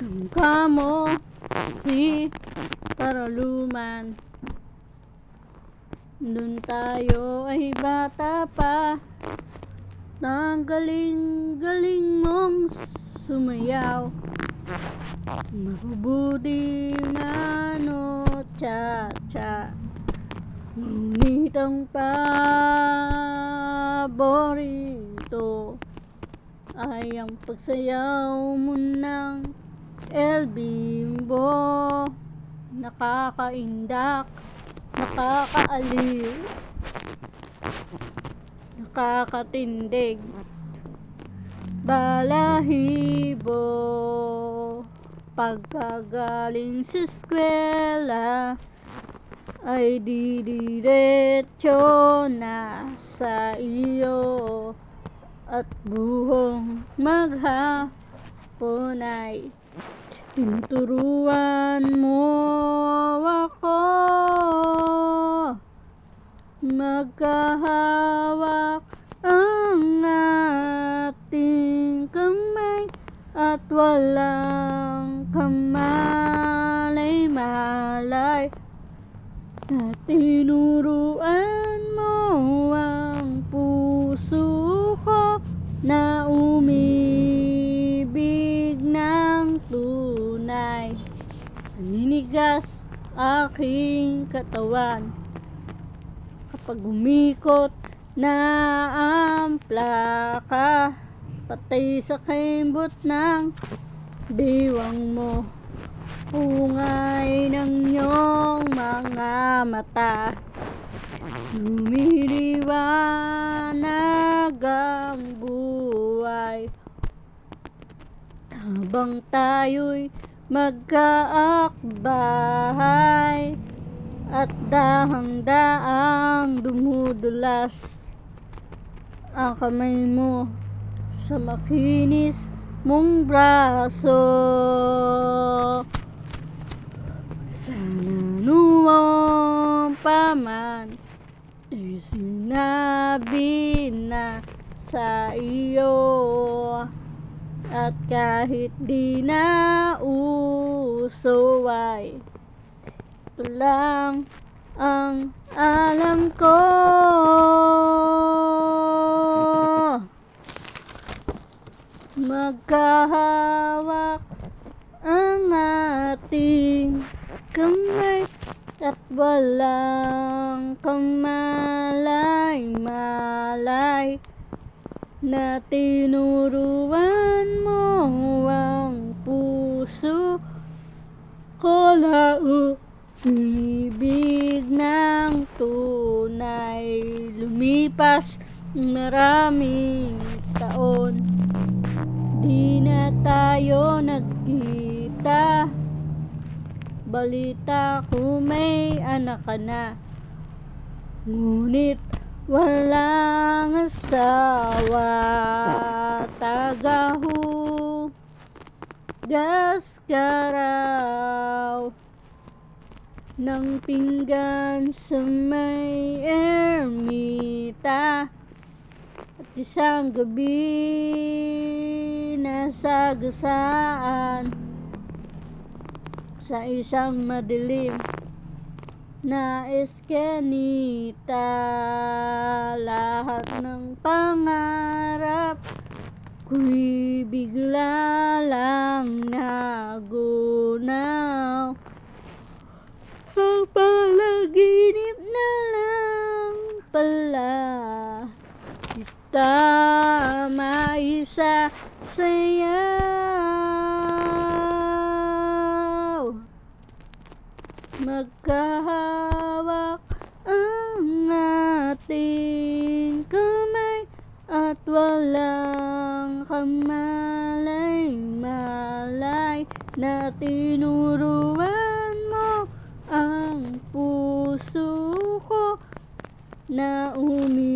Kamkamo si Paraluman. Dun tayo ay bata pa, ang galing-galing mong sumayaw. Mabubuti mano cha-cha, ngunit ang paborito ay ang pagsayaw mo ng El Bimbo. Nakakaindak, nakakaaliw, nakakatindig, balahibo. Pagkagaling sa eskwela ay didiretso na sa iyo, at buhong maghapon ay tinuturuan mo ako. Magkahawak ang ating kamay at walang kamalay-malay, na tinuruan mo ang puso ko na umibig ng tunay. Naninigas aking katawan kapag umikot na ang plaka, patay sa kembot ng diwang mo. Hungay ng iyong mga mata, lumiliwanag ang buhay, habang tayo'y magkaakbahay, at dahang-daang dumudulas ang kamay mo sa makinis mong braso. Sana noon pa man ay sinabi na sa iyo, at kahit di na uso ay ito lang ang alam ko. Magkahawak ang ating kamay at walang kamalay-malay, na tinuruan mo ang puso ko na umibig ng tunay. Lumipas maraming taon, di na tayo nagkita. Balita ko may anak ka na, ngunit walang asawa. Tagahugas ka raw ng pinggan sa may ermita, at isang gabi nasagasaan sa isang madilim na eskenita. Lahat ng pangarap ko'y bigla lang nagunaw. Ang palaginip na lang pala kita maisasayaw. Magkahawak ang ating kamay at walang kamalay-malay, na tinuruan mo ang puso ko na umibig